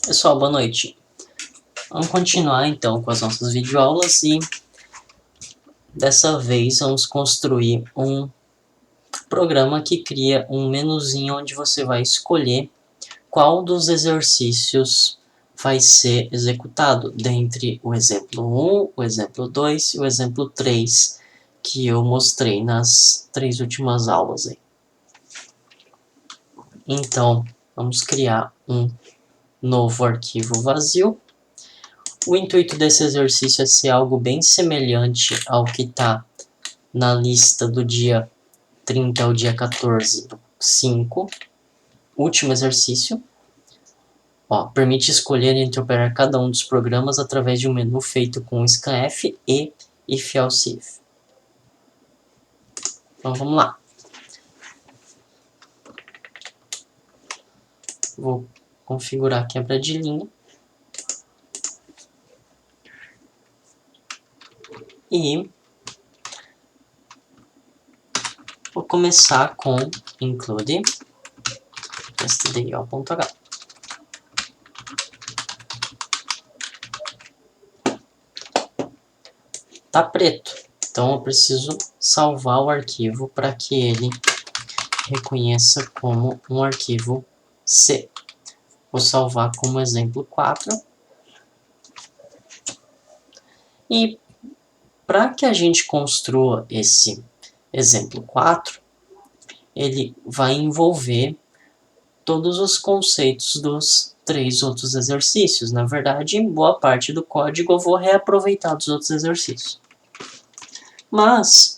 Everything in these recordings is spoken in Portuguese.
Pessoal, boa noite. Vamos continuar então com as nossas videoaulas e dessa vez vamos construir um programa que cria um menuzinho onde você vai escolher qual dos exercícios vai ser executado dentre o exemplo 1, o exemplo 2 e o exemplo 3 que eu mostrei nas 3 últimas aulas aí. Então, vamos criar um novo arquivo vazio. O intuito desse exercício é ser algo bem semelhante ao que está na lista do dia 30 ao dia 14 do 5. Último exercício. Permite escolher entre operar cada um dos programas através de um menu feito com scanf e if-else-if. Então vamos lá. Vou configurar a quebra de linha. E vou começar com include stdio.h. Tá preto, então eu preciso salvar o arquivo para que ele reconheça como um arquivo C. Vou salvar como exemplo 4. E para que a gente construa esse exemplo 4, ele vai envolver todos os conceitos dos 3 outros exercícios. Na verdade, em boa parte do código eu vou reaproveitar dos outros exercícios. Mas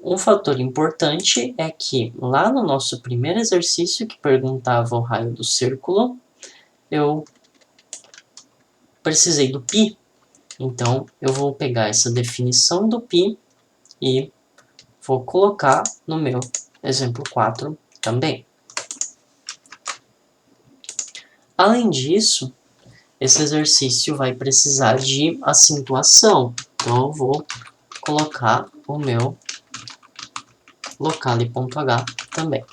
um fator importante é que lá no nosso primeiro exercício, que perguntava o raio do círculo, eu precisei do π. Então, eu vou pegar essa definição do π e vou colocar no meu exemplo 4 também. Além disso, esse exercício vai precisar de acentuação. Então, eu vou colocar o meu locale.h também.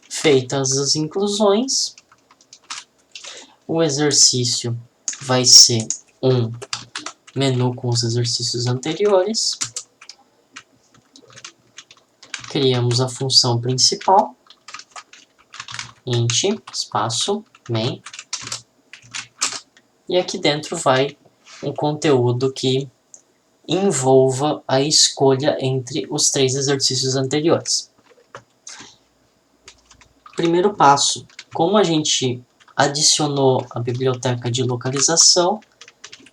Feitas as inclusões, o exercício vai ser um menu com os exercícios anteriores. Criamos a função principal, int, espaço, main. E aqui dentro vai um conteúdo que envolva a escolha entre os 3 exercícios anteriores. Primeiro passo, como a gente adicionou a biblioteca de localização,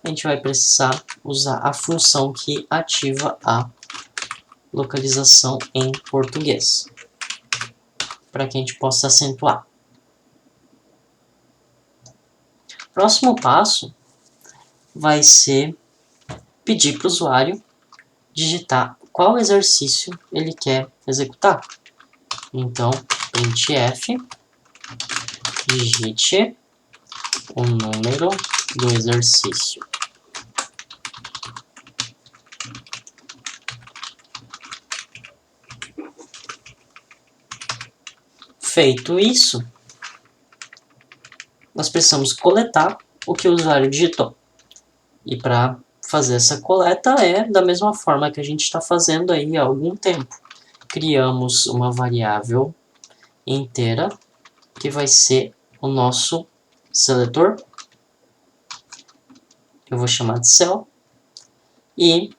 a gente vai precisar usar a função que ativa a localização em português, para que a gente possa acentuar. Próximo passo vai ser pedir para o usuário digitar qual exercício ele quer executar. Então, printf, digite o número do exercício. Feito isso, nós precisamos coletar o que o usuário digitou. E para fazer essa coleta é da mesma forma que a gente está fazendo aí há algum tempo. Criamos uma variável inteira que vai ser o nosso seletor. Eu vou chamar de cell. E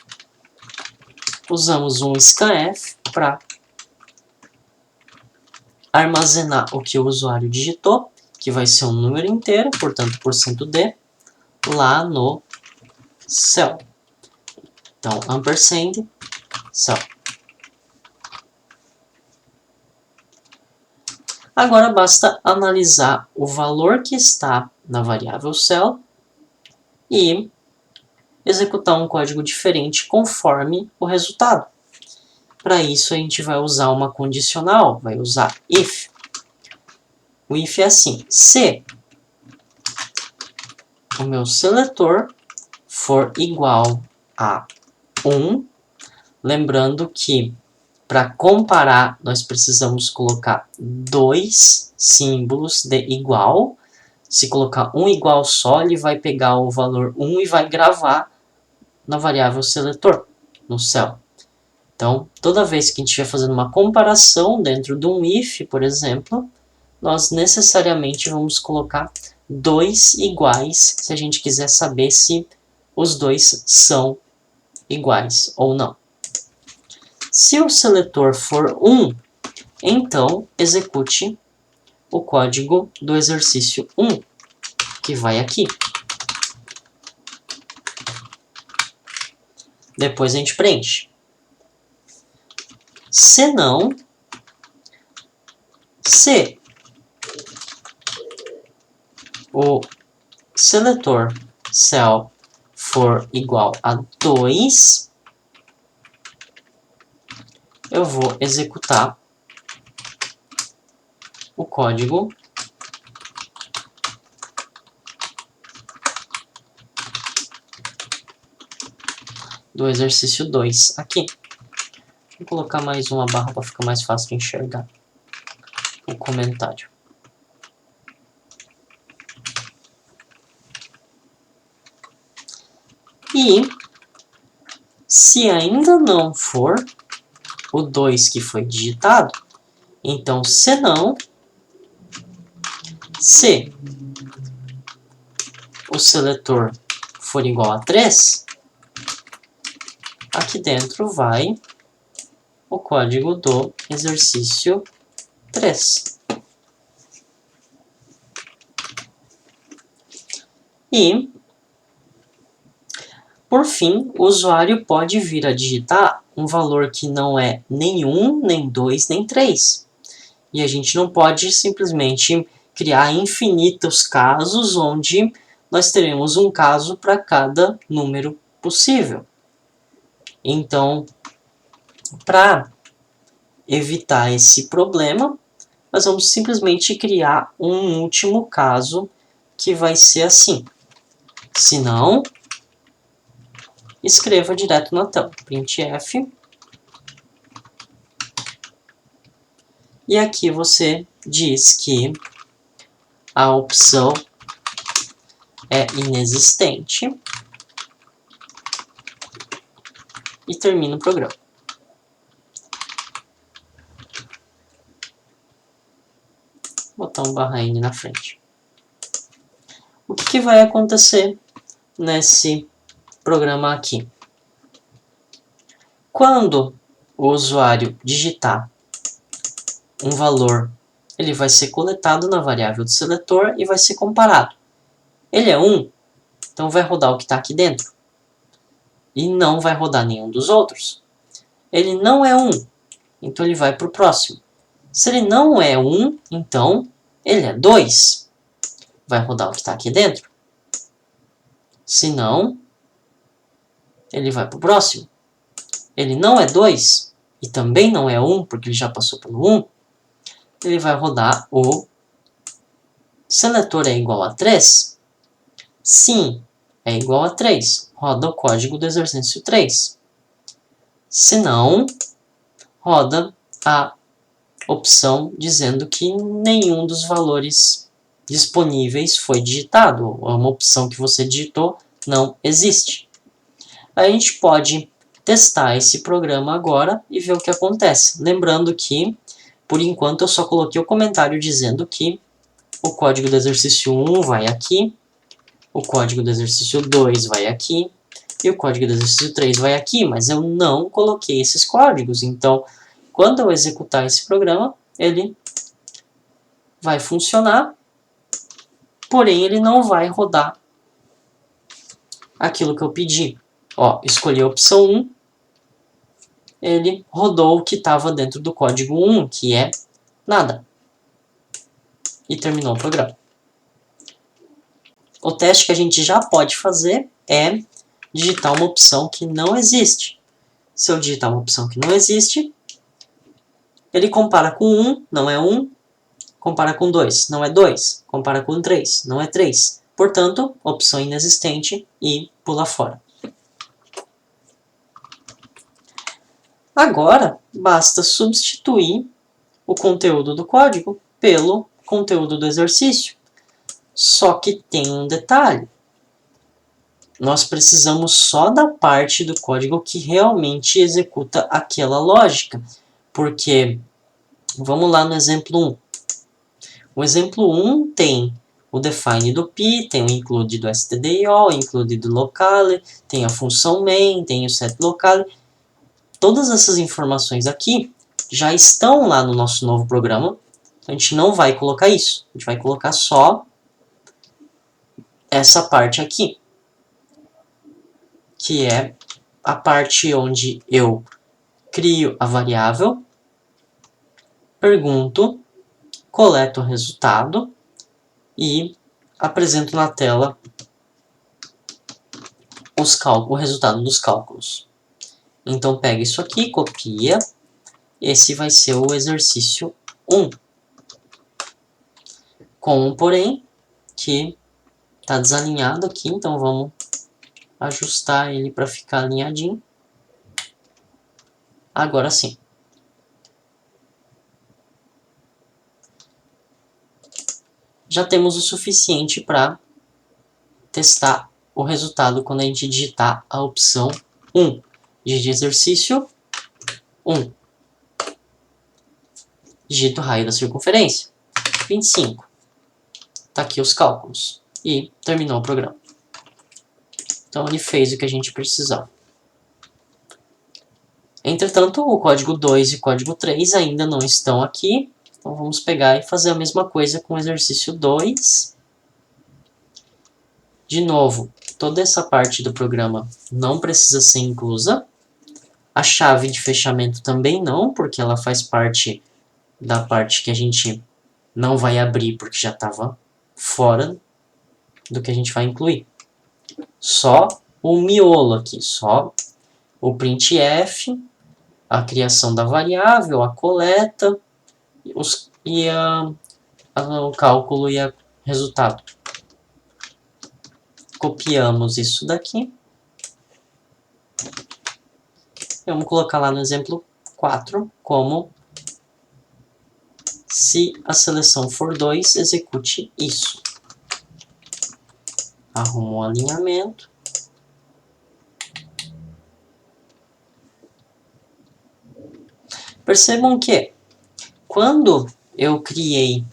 usamos um scanf para armazenar o que o usuário digitou, que vai ser um número inteiro, portanto, %d, lá no cell. Então, ampersand, cell. Agora basta analisar o valor que está na variável cell e executar um código diferente conforme o resultado. Para isso a gente vai usar uma condicional, vai usar if. O if é assim, se o meu seletor for igual a 1, lembrando que Para comparar, nós precisamos colocar dois símbolos de igual. Se colocar um igual só, ele vai pegar o valor 1 e vai gravar na variável seletor, no céu. Então, toda vez que a gente estiver fazendo uma comparação dentro de um if, por exemplo, nós necessariamente vamos colocar dois iguais se a gente quiser saber se os dois são iguais ou não. Se o seletor for 1, então execute o código do exercício 1, que vai aqui. Depois a gente preenche. Se não, se o seletor cell for igual a 2, eu vou executar o código do exercício 2 aqui. Vou colocar mais uma barra para ficar mais fácil de enxergar o comentário. E se ainda não for o 2 que foi digitado, então senão, se o seletor for igual a 3, aqui dentro vai o código do exercício 3. E, por fim, o usuário pode vir a digitar um valor que não é nem 1, nem 2, nem 3. E a gente não pode simplesmente criar infinitos casos onde nós teremos um caso para cada número possível. Então, para evitar esse problema, nós vamos simplesmente criar um último caso que vai ser assim. Se não, escreva direto na tela, printf. E aqui você diz que a opção é inexistente e termina o programa. Vou botar um /n na frente. O que vai acontecer nesse programa aqui? Quando o usuário digitar um valor, ele vai ser coletado na variável do seletor e vai ser comparado. Ele é 1, então vai rodar o que está aqui dentro. E não vai rodar nenhum dos outros. Ele não é 1, então ele vai para o próximo. Se ele não é 1, então ele é 2. Vai rodar o que está aqui dentro. Se não, ele vai para o próximo. Ele não é 2 e também não é 1, porque ele já passou pelo 1. Ele vai rodar o seletor é igual a 3. Sim, é igual a 3. Roda o código do exercício 3. Se não, roda a opção dizendo que nenhum dos valores disponíveis foi digitado. Uma opção que você digitou não existe. A gente pode testar esse programa agora e ver o que acontece. Lembrando que, por enquanto, eu só coloquei o comentário dizendo que o código do exercício 1 vai aqui, o código do exercício 2 vai aqui, e o código do exercício 3 vai aqui, mas eu não coloquei esses códigos. Então, quando eu executar esse programa, ele vai funcionar, porém ele não vai rodar aquilo que eu pedi. Ó, escolhi a opção 1, ele rodou o que estava dentro do código 1, que é nada. E terminou o programa. O teste que a gente já pode fazer é digitar uma opção que não existe. Se eu digitar uma opção que não existe, ele compara com 1, não é 1, compara com 2, não é 2, compara com 3, não é 3. Portanto, opção inexistente e pula fora. Agora, basta substituir o conteúdo do código pelo conteúdo do exercício. Só que tem um detalhe. Nós precisamos só da parte do código que realmente executa aquela lógica. Porque, vamos lá no exemplo 1. O exemplo 1 tem o define do P, tem o include do stdio, include do locale, tem a função main, tem o set locale. Todas essas informações aqui já estão lá no nosso novo programa. A gente não vai colocar isso. A gente vai colocar só essa parte aqui, que é a parte onde eu crio a variável, pergunto, coleto o resultado e apresento na tela o resultado dos cálculos. Então pega isso aqui, copia, esse vai ser o exercício 1. Com um porém, que está desalinhado aqui, então vamos ajustar ele para ficar alinhadinho. Agora sim. Já temos o suficiente para testar o resultado quando a gente digitar a opção 1. Digite exercício 1. Digito o raio da circunferência. 25. Está aqui os cálculos. E terminou o programa. Então ele fez o que a gente precisava. Entretanto, o código 2 e o código 3 ainda não estão aqui. Então vamos pegar e fazer a mesma coisa com o exercício 2. De novo, toda essa parte do programa não precisa ser inclusa. A chave de fechamento também não, porque ela faz parte da parte que a gente não vai abrir porque já estava fora do que a gente vai incluir. Só o miolo aqui, só o printf, a criação da variável, a coleta, o cálculo e o resultado. Copiamos isso daqui. Vamos colocar lá no exemplo 4 como se a seleção for 2, execute isso. Arrumo um alinhamento. Percebam que quando eu criei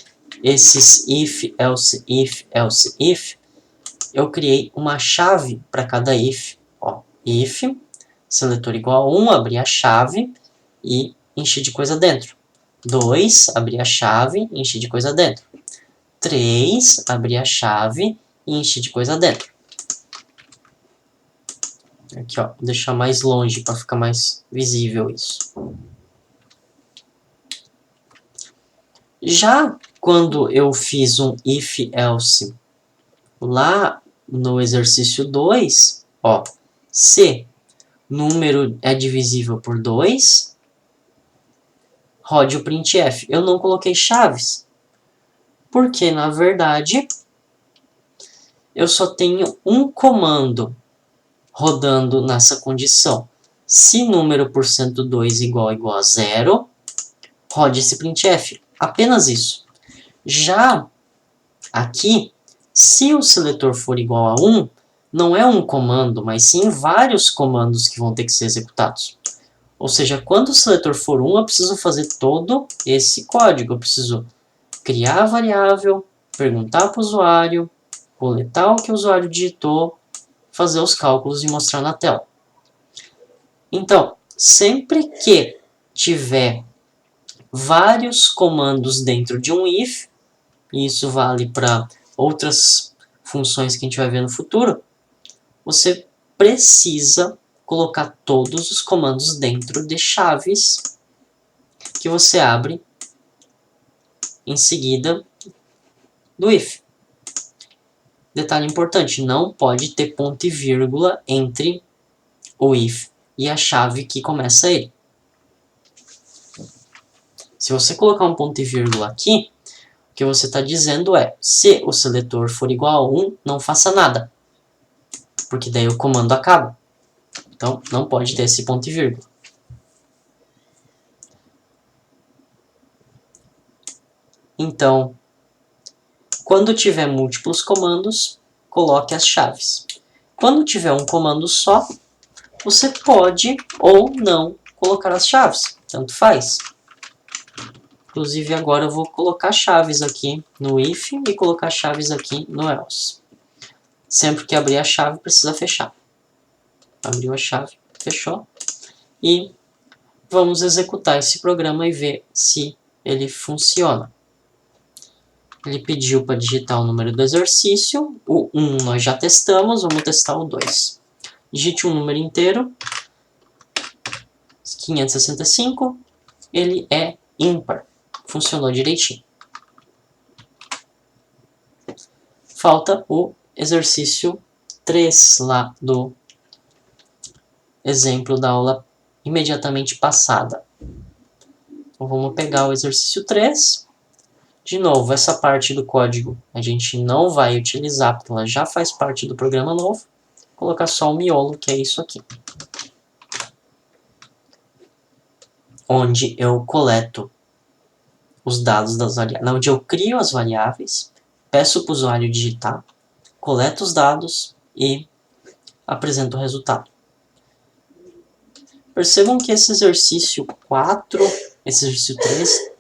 esses if, else, if, eu criei uma chave para cada if. Ó, if, seletor igual a 1, abri a chave e enchi de coisa dentro. 2, abri a chave e enchi de coisa dentro. 3, abri a chave e enchi de coisa dentro. Aqui, ó, vou deixar mais longe para ficar mais visível isso. Já quando eu fiz um if else lá no exercício 2, ó, se número é divisível por 2, rode o printf. Eu não coloquei chaves, porque na verdade eu só tenho um comando rodando nessa condição. Se número por cento 2 igual a 0, rode esse printf. Apenas isso. Já aqui, se o seletor for igual a 1, não é um comando, mas sim vários comandos que vão ter que ser executados. Ou seja, quando o seletor for 1, eu preciso fazer todo esse código. Eu preciso criar a variável, perguntar para o usuário, coletar o que o usuário digitou, fazer os cálculos e mostrar na tela. Então, sempre que tiver vários comandos dentro de um if, e isso vale para outras funções que a gente vai ver no futuro, você precisa colocar todos os comandos dentro de chaves que você abre em seguida do if. Detalhe importante, não pode ter ponto e vírgula entre o if e a chave que começa ele. Se você colocar um ponto e vírgula aqui, o que você está dizendo é, se o seletor for igual a 1, não faça nada, porque daí o comando acaba. Então, não pode ter esse ponto e vírgula. Então, quando tiver múltiplos comandos, coloque as chaves. Quando tiver um comando só, você pode ou não colocar as chaves, tanto faz. Inclusive agora eu vou colocar chaves aqui no if e colocar chaves aqui no else. Sempre que abrir a chave precisa fechar. Abriu a chave, fechou. E vamos executar esse programa e ver se ele funciona. Ele pediu para digitar o número do exercício. O 1 nós já testamos, vamos testar o 2. Digite um número inteiro. 565. Ele é ímpar. Funcionou direitinho. Falta o exercício 3 lá do exemplo da aula imediatamente passada. Então vamos pegar o exercício 3. De novo, essa parte do código a gente não vai utilizar, porque ela já faz parte do programa novo. Vou colocar só o miolo, que é isso aqui. Onde eu coleto os dados das variáveis, onde eu crio as variáveis, peço para o usuário digitar, coleto os dados e apresento o resultado. Percebam que esse exercício 4, esse exercício 3,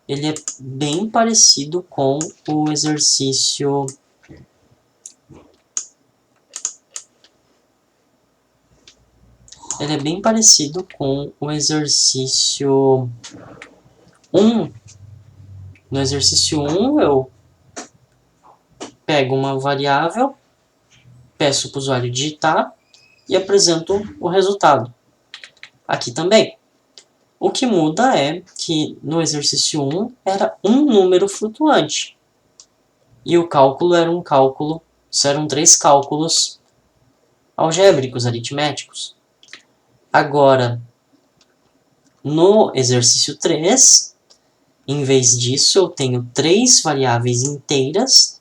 ele é bem parecido com o exercício... Ele é bem parecido com o exercício 1. No exercício 1, eu pego uma variável, peço para o usuário digitar e apresento o resultado. Aqui também. O que muda é que no exercício 1 era um número flutuante. E o cálculo era um cálculo, eram 3 cálculos algébricos, aritméticos. Agora, no exercício 3, em vez disso, eu tenho 3 variáveis inteiras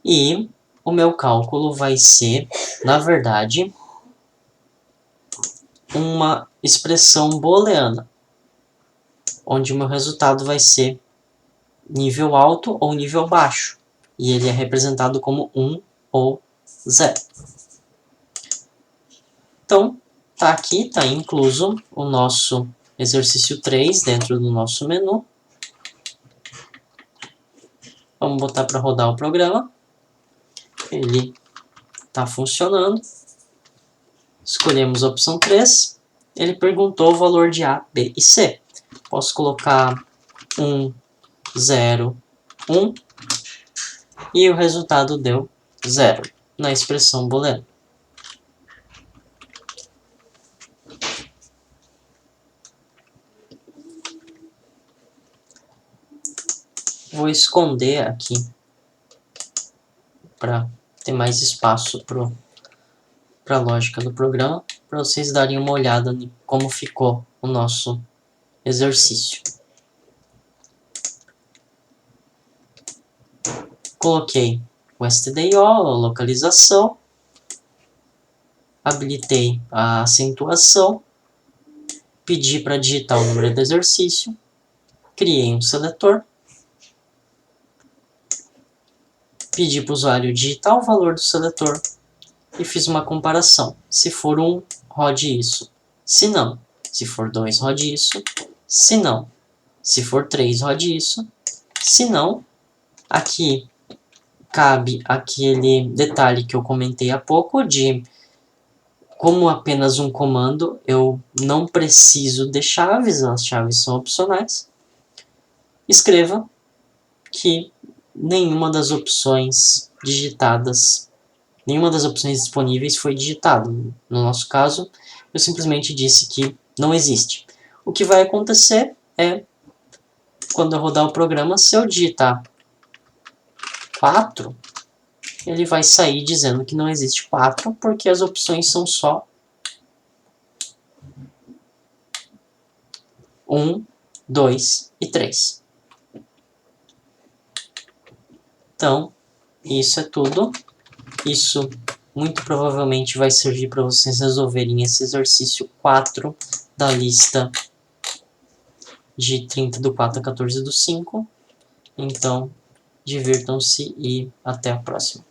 e o meu cálculo vai ser, na verdade, uma expressão booleana, onde o meu resultado vai ser nível alto ou nível baixo, e ele é representado como 1 ou 0. Então, tá aqui, tá incluso o nosso exercício 3 dentro do nosso menu. Vamos botar para rodar o programa. Ele está funcionando. Escolhemos a opção 3. Ele perguntou o valor de A, B e C. Posso colocar 1, 0, 1. E o resultado deu 0 na expressão booleana. Vou esconder aqui para ter mais espaço para a lógica do programa, para vocês darem uma olhada em como ficou o nosso exercício. Coloquei o stdio, a localização, habilitei a acentuação, pedi para digitar o número do exercício, criei um seletor, pedi para o usuário digitar o valor do seletor e fiz uma comparação. Se for 1, rode isso. Se não, se for 2, rode isso. Se não, se for 3, rode isso. Se não, aqui cabe aquele detalhe que eu comentei há pouco de como apenas um comando, eu não preciso de chaves, as chaves são opcionais. Escreva que nenhuma das opções digitadas, nenhuma das opções disponíveis foi digitada. No nosso caso, eu simplesmente disse que não existe. O que vai acontecer é, quando eu rodar o programa, se eu digitar 4, ele vai sair dizendo que não existe 4, porque as opções são só 1, 2 e 3. Então, isso é tudo. Isso muito provavelmente vai servir para vocês resolverem esse exercício 4 da lista de 30 do 4 a 14 do 5. Então, divirtam-se e até a próxima.